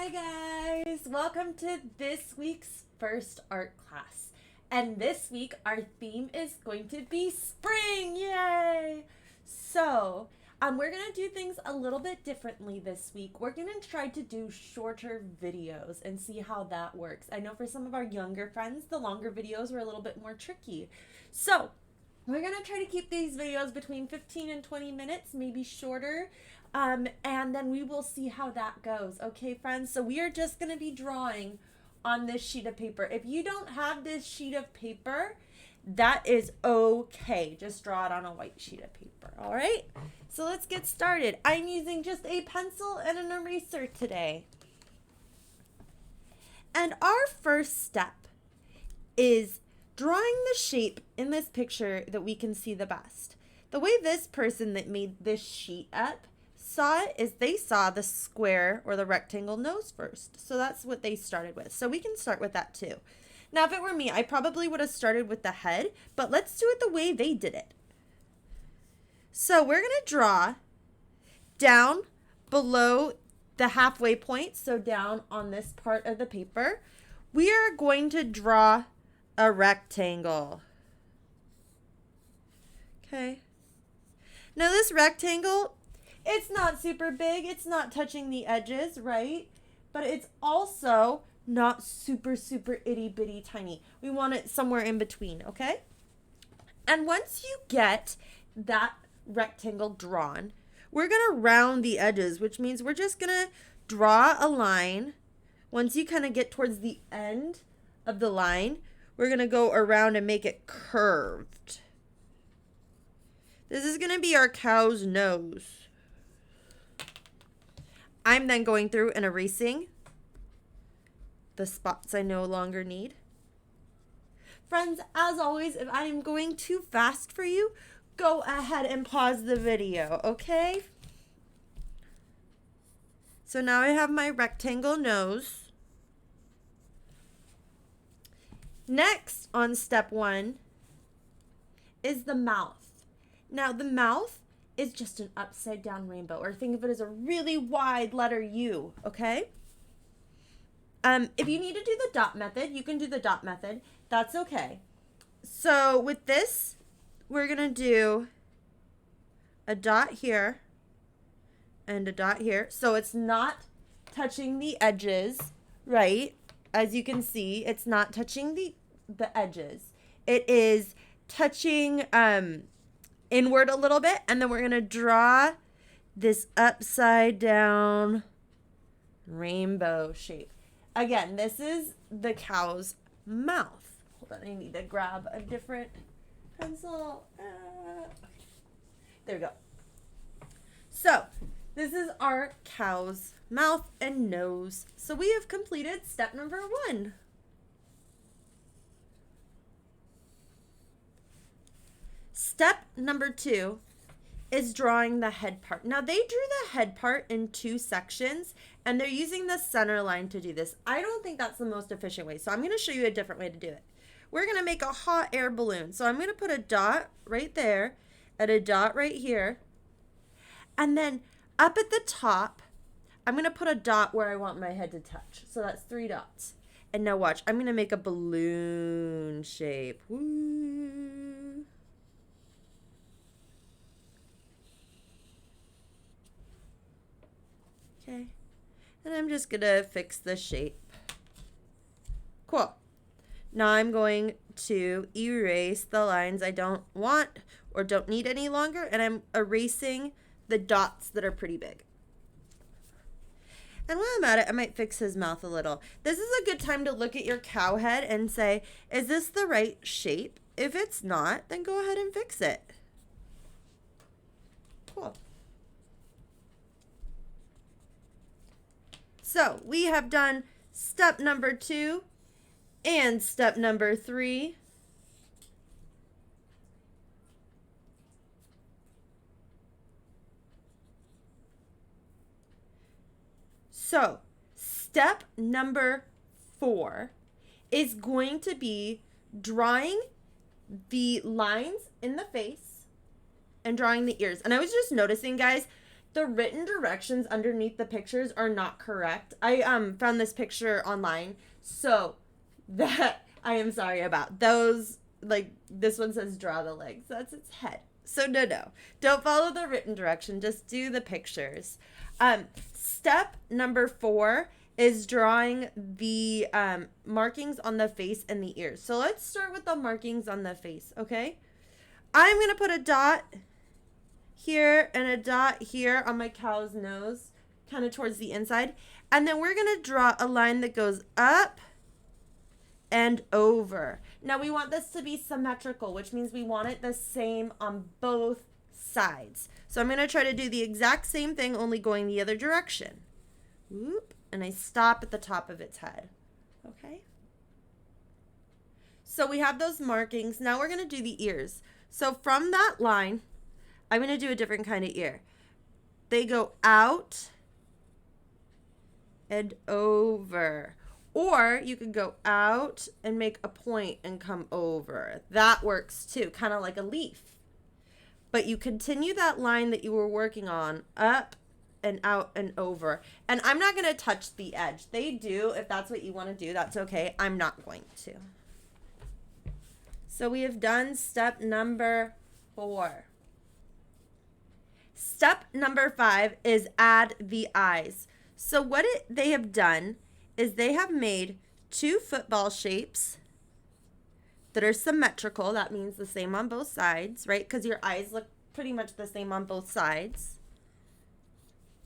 Hi guys! Welcome to this week's first art class. And this week our theme is going to be spring! Yay! So, we're going to do things a little bit differently this week. We're going to try to do shorter videos and see how that works. I know for some of our younger friends, the longer videos were a little bit more tricky. So, we're going to try to keep these videos between 15 and 20 minutes, maybe shorter. And then we will see how that goes. Okay, friends? So we are just going to be drawing on this sheet of paper. If you don't have this sheet of paper, that is okay. Just draw it on a white sheet of paper. All right? So let's get started. I'm using just a pencil and an eraser today. And our first step is drawing the shape in this picture that we can see the best. The way this person that made this sheet up saw it is they saw the square or the rectangle nose first. So that's what they started with. So we can start with that too. Now, if it were me, I probably would have started with the head, but let's do it the way they did it. So we're going to draw down below the halfway point, so down on this part of the paper. We are going to draw a rectangle. Okay. Now this rectangle, it's not super big. It's not touching the edges, right? But it's also not super itty bitty tiny. We want it somewhere in between, okay? And once you get that rectangle drawn, we're going to round the edges, which means we're just going to draw a line. Once you kind of get towards the end of the line, we're going to go around and make it curved. This is going to be our cow's nose. I'm then going through and erasing the spots I no longer need. Friends, as always, if I am going too fast for you, go ahead and pause the video, okay? So now I have my rectangle nose. Next on step 1 is the mouth. Now the mouth is just an upside down rainbow, or think of it as a really wide letter U, okay? If you need to do the dot method, you can do the dot method. That's okay. So with this, we're going to do a dot here and a dot here. So it's not touching the edges, right? As you can see, it's not touching the edges. It is touching inward a little bit, and then we're going to draw this upside down rainbow shape. Again, this is the cow's mouth. Hold on, I need to grab a different pencil. There we go. So, this is our cow's mouth and nose. So we have completed step number 1. Step number 2 is drawing the head part. Now they drew the head part in 2 sections, and they're using the center line to do this. I don't think that's the most efficient way, so I'm going to show you a different way to do it. We're going to make a hot air balloon. So I'm going to put a dot right there and a dot right here. And then up at the top, I'm going to put a dot where I want my head to touch. So that's 3 dots. And now watch, I'm going to make a balloon shape. Woo. Okay, and I'm just gonna fix the shape. Cool. Now I'm going to erase the lines I don't want or don't need any longer, and I'm erasing the dots that are pretty big. And while I'm at it, I might fix his mouth a little. This is a good time to look at your cow head and say, is this the right shape? If it's not, then go ahead and fix it. Cool. So we have done step number 2 and step number 3. So step number 4 is going to be drawing the lines in the face and drawing the ears. And I was just noticing, guys, the written directions underneath the pictures are not correct. I found this picture online, so that I am sorry about. Those, like, this one says draw the legs. That's its head. So no. Don't follow the written direction. Just do the pictures. Step number 4 is drawing the markings on the face and the ears. So let's start with the markings on the face, okay? I'm going to put a dot here and a dot here on my cow's nose, kind of towards the inside. And then we're going to draw a line that goes up and over. Now we want this to be symmetrical, which means we want it the same on both sides. So I'm going to try to do the exact same thing, only going the other direction. Whoop, and I stop at the top of its head. Okay? So we have those markings. Now we're going to do the ears. So from that line, I'm going to do a different kind of ear. They go out and over. Or you could go out and make a point and come over. That works too, kind of like a leaf. But you continue that line that you were working on, up and out and over. And I'm not going to touch the edge. They do. If that's what you want to do, that's okay. I'm not going to. So we have done step number 4. Step number 5 is add the eyes. So what they have done is they have made 2 football shapes that are symmetrical. That means the same on both sides, right? Because your eyes look pretty much the same on both sides.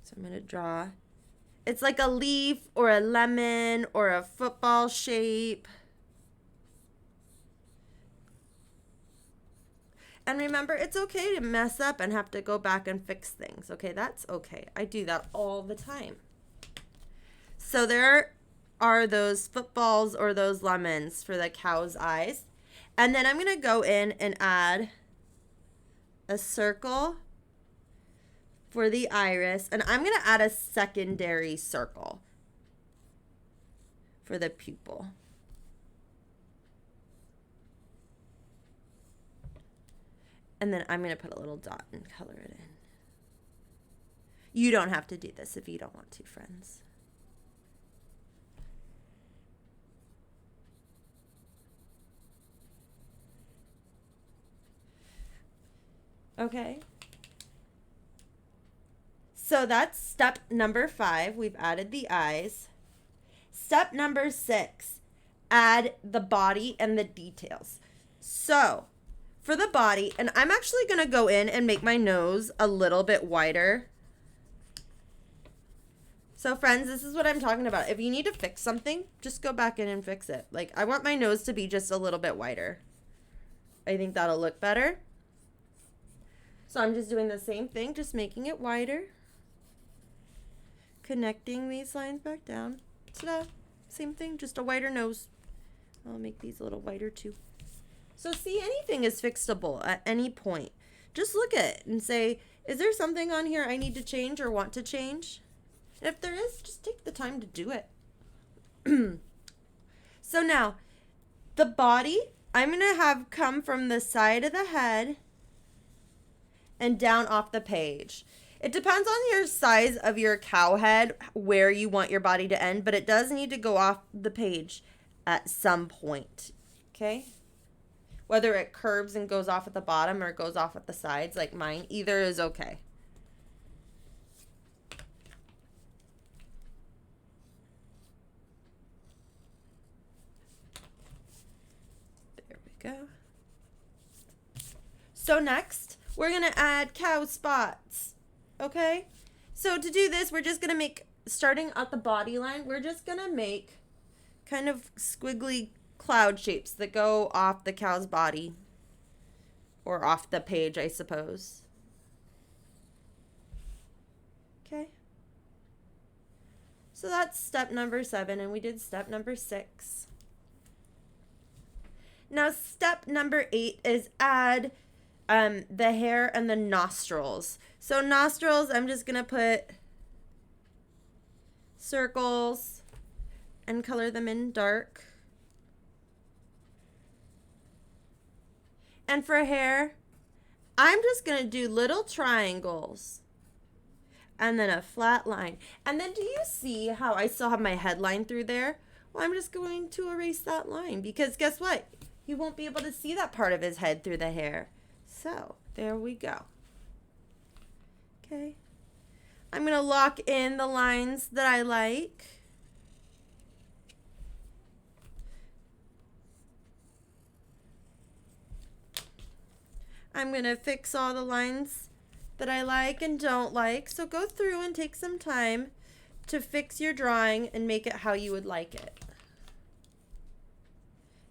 So I'm going to draw. It's like a leaf or a lemon or a football shape. And remember, it's okay to mess up and have to go back and fix things. Okay, that's okay. I do that all the time. So there are those footballs or those lemons for the cow's eyes. And then I'm going to go in and add a circle for the iris. And I'm going to add a secondary circle for the pupil. And then I'm going to put a little dot and color it in. You don't have to do this if you don't want to, friends. Okay. So that's step number 5. We've added the eyes. Step number 6, add the body and the details. So for the body, and I'm actually going to go in and make my nose a little bit wider. So friends, this is what I'm talking about. If you need to fix something, just go back in and fix it. Like, I want my nose to be just a little bit wider. I think that'll look better. So I'm just doing the same thing, just making it wider. Connecting these lines back down. Ta-da! Same thing, just a wider nose. I'll make these a little wider too. So see, anything is fixable at any point. Just look at it and say, is there something on here I need to change or want to change? And if there is, just take the time to do it. So now, the body, I'm going to have come from the side of the head and down off the page. It depends on your size of your cow head, where you want your body to end, but it does need to go off the page at some point, okay? Whether it curves and goes off at the bottom or goes off at the sides like mine, either is okay. There we go. So next, we're going to add cow spots, okay? So to do this, we're just going to make, starting at the body line, we're just going to make kind of squiggly cloud shapes that go off the cow's body, or off the page, I suppose. Okay. So that's step number 7, and we did step number 6. Now step number 8 is add the hair and the nostrils. So nostrils, I'm just gonna put circles and color them in dark. And for hair, I'm just gonna do little triangles. and then a flat line. And then do you see how I still have my headline through there? Well, I'm just going to erase that line because guess what? You won't be able to see that part of his head through the hair. So there we go. Okay. I'm going to lock in the lines that I like. I'm going to fix all the lines that I like and don't like. So go through and take some time to fix your drawing and make it how you would like it.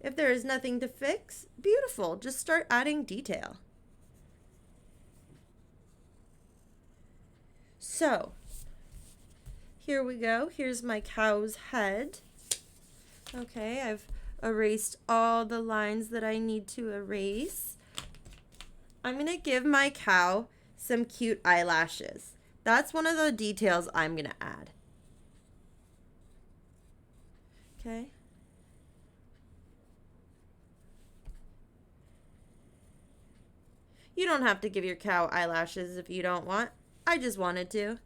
If there is nothing to fix, beautiful. Just start adding detail. So, here we go. Here's my cow's head. Okay, I've erased all the lines that I need to erase. I'm going to give my cow some cute eyelashes. That's one of the details I'm going to add. Okay. You don't have to give your cow eyelashes if you don't want. I just wanted to.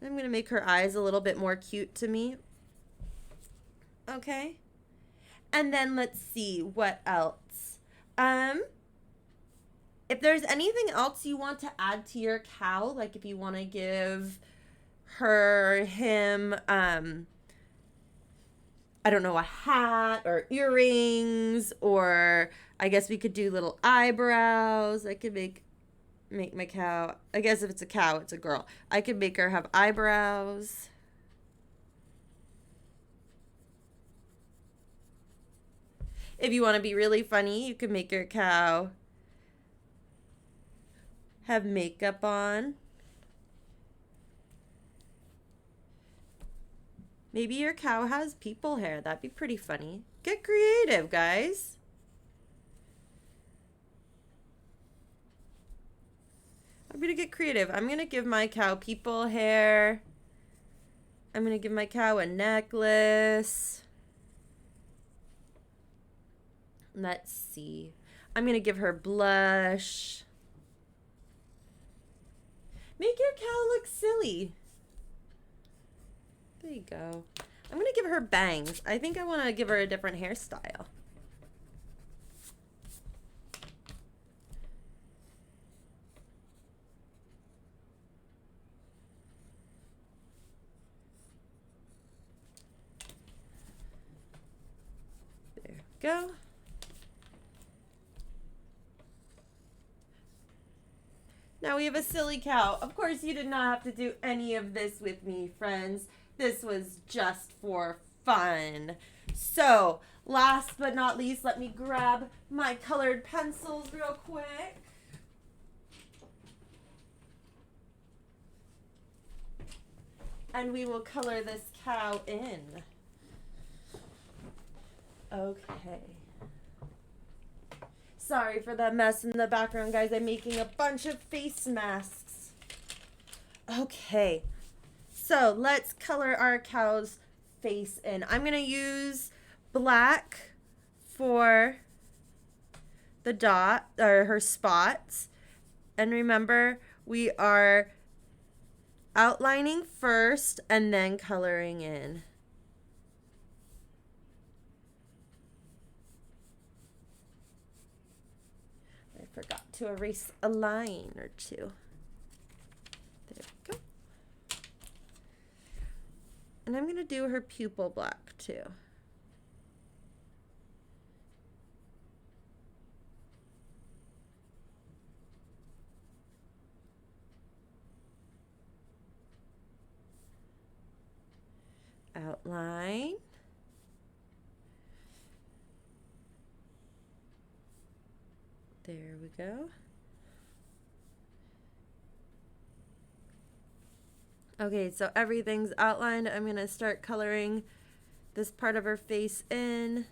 I'm going to make her eyes a little bit more cute to me. Okay. And then let's see what else. If there's anything else you want to add to your cow, like if you want to give him, I don't know, a hat or earrings, or I guess we could do little eyebrows. I could make my cow, I guess if it's a cow, it's a girl. I could make her have eyebrows. If you want to be really funny, you could make your cow have makeup on. Maybe your cow has people hair. That'd be pretty funny. Get creative, guys. I'm going to get creative. I'm going to give my cow people hair. I'm going to give my cow a necklace. Let's see. I'm going to give her blush. Make your cow look silly. There you go. I'm going to give her bangs. I think I want to give her a different hairstyle. There we go. Now we have a silly cow. Of course, you did not have to do any of this with me, friends. This was just for fun. So, last but not least, let me grab my colored pencils real quick. And we will color this cow in. Okay. Sorry for the mess in the background, guys. I'm making a bunch of face masks. Okay. So let's color our cow's face in. I'm going to use black for the dot or her spots. And remember, we are outlining first and then coloring in. I forgot to erase a line or two. There we go. And I'm going to do her pupil black too. Outline. There we go. Okay, so everything's outlined. I'm going to start coloring this part of her face in.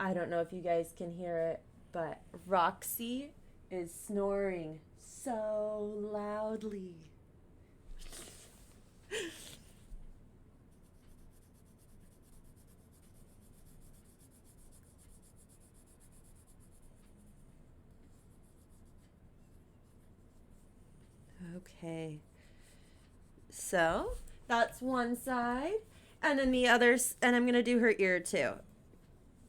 I don't know if you guys can hear it, but Roxy is snoring so loudly. Okay. So that's one side. And then the other, and I'm going to do her ear too.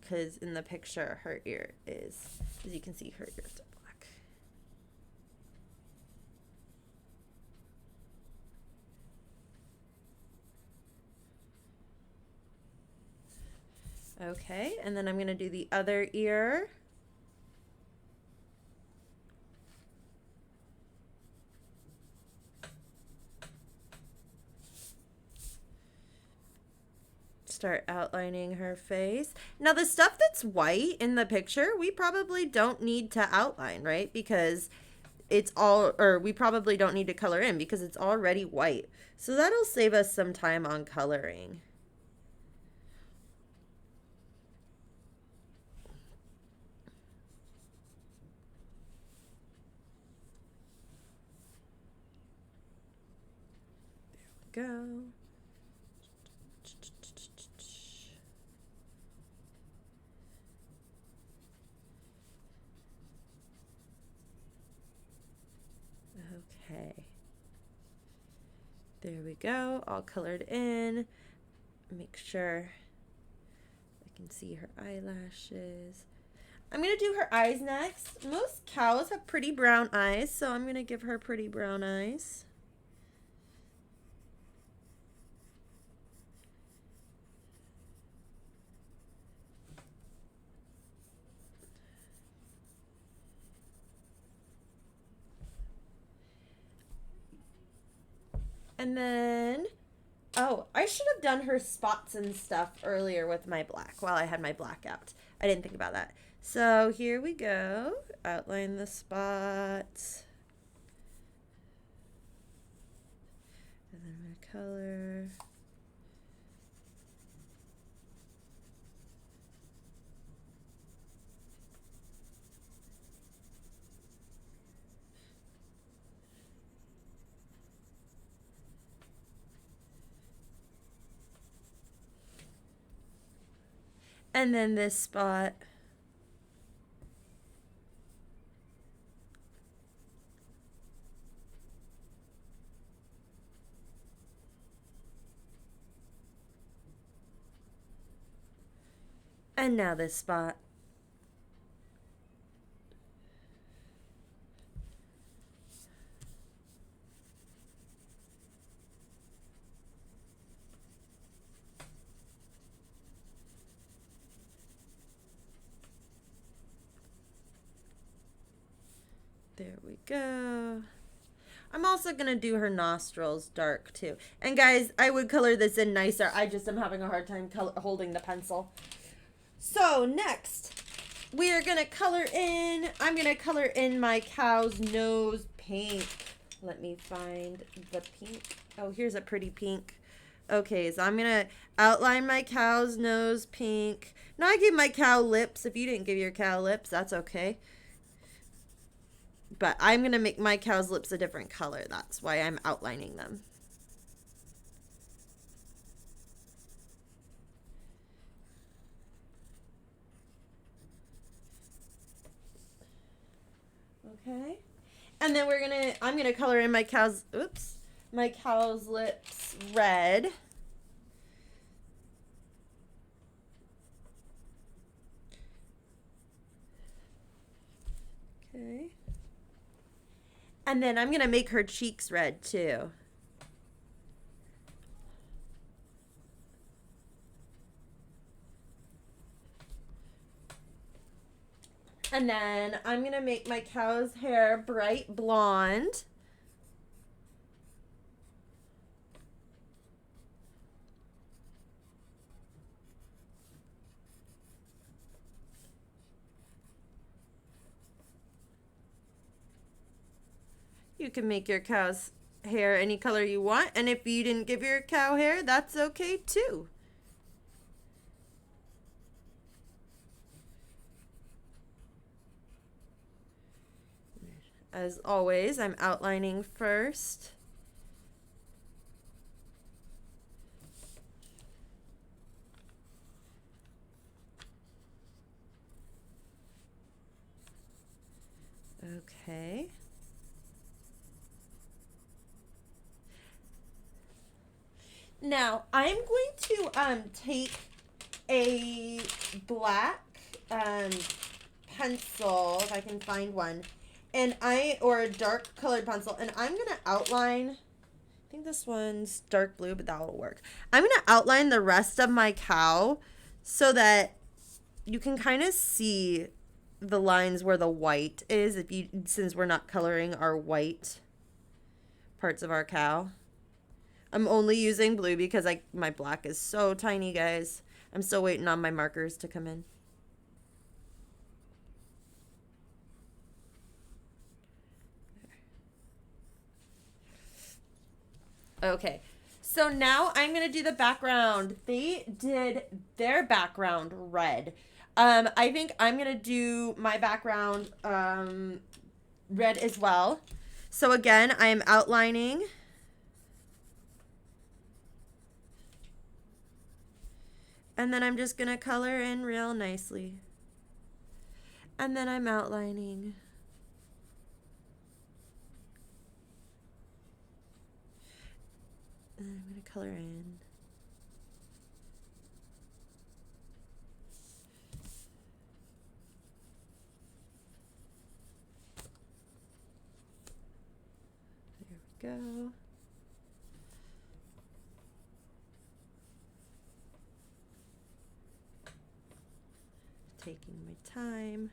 Because in the picture, her ear is, as you can see, her ears are black. Okay, and then I'm going to do the other ear. Start outlining her face. Now the stuff that's white in the picture, we probably don't need to outline, right? Because it's all, or we probably don't need to color in because it's already white. So that'll save us some time on coloring. There we go. Okay, there we go, all colored in. Make sure I can see her eyelashes. I'm gonna do her eyes next. Most cows have pretty brown eyes, so I'm gonna give her pretty brown eyes. And then, oh, I should have done her spots and stuff earlier with my black while I had my black out. I didn't think about that. So here we go. Outline the spots. And then I'm going to color. And then this spot. And now this spot. There we go. I'm also going to do her nostrils dark too. And guys, I would color this in nicer. I just am having a hard time holding the pencil. So next, we are going to color in, I'm going to color in my cow's nose pink. Let me find the pink. Oh, here's a pretty pink. Okay, so I'm going to outline my cow's nose pink. Now I gave my cow lips. If you didn't give your cow lips, that's okay. But I'm going to make my cow's lips a different color. That's why I'm outlining them. Okay. And then I'm going to color in my cow's, my cow's lips red. Okay. And then I'm going to make her cheeks red too. And then I'm going to make my cow's hair bright blonde. You can make your cow's hair any color you want. And if you didn't give your cow hair, that's okay too. As always, I'm outlining first. Okay. Now, I'm going to take a black pencil, if I can find one, or a dark colored pencil, and I'm going to outline, I think this one's dark blue, but that will work. I'm going to outline the rest of my cow so that you can kind of see the lines where the white is, since we're not coloring our white parts of our cow. I'm only using blue because my black is so tiny, guys. I'm still waiting on my markers to come in. Okay, so now I'm going to do the background. They did their background red. I think I'm going to do my background red as well. So again, I am outlining. And then I'm just going to color in real nicely. And then I'm outlining. And I'm going to color in. There we go. Taking my time.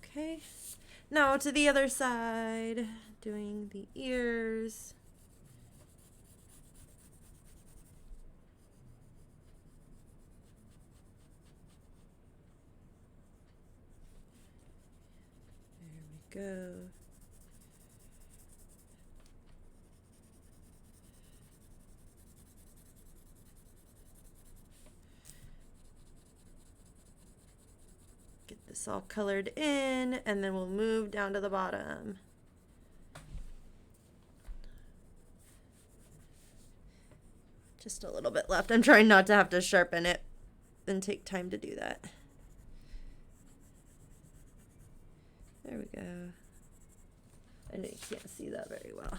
Okay, now to the other side, doing the ears. There we go. Get this all colored in, and then we'll move down to the bottom. Just a little bit left. I'm trying not to have to sharpen it and take time to do that. There we go. I know you can't see that very well.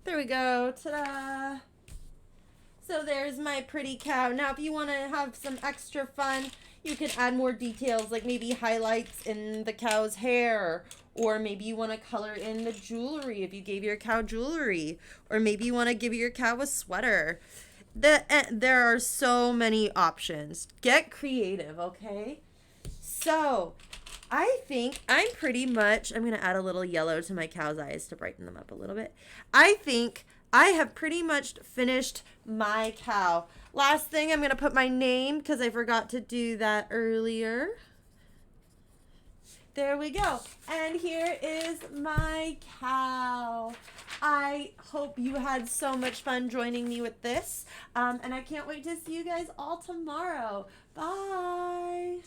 There we go. Ta-da! So there's my pretty cow. Now, if you want to have some extra fun, you can add more details, like maybe highlights in the cow's hair, or maybe you want to color in the jewelry if you gave your cow jewelry, or maybe you want to give your cow a sweater. There are so many options. Get creative, okay? So I think I'm going to add a little yellow to my cow's eyes to brighten them up a little bit. I think I have pretty much finished my cow. Last thing, I'm going to put my name because I forgot to do that earlier. There we go. And here is my cow. I hope you had so much fun joining me with this. And I can't wait to see you guys all tomorrow. Bye.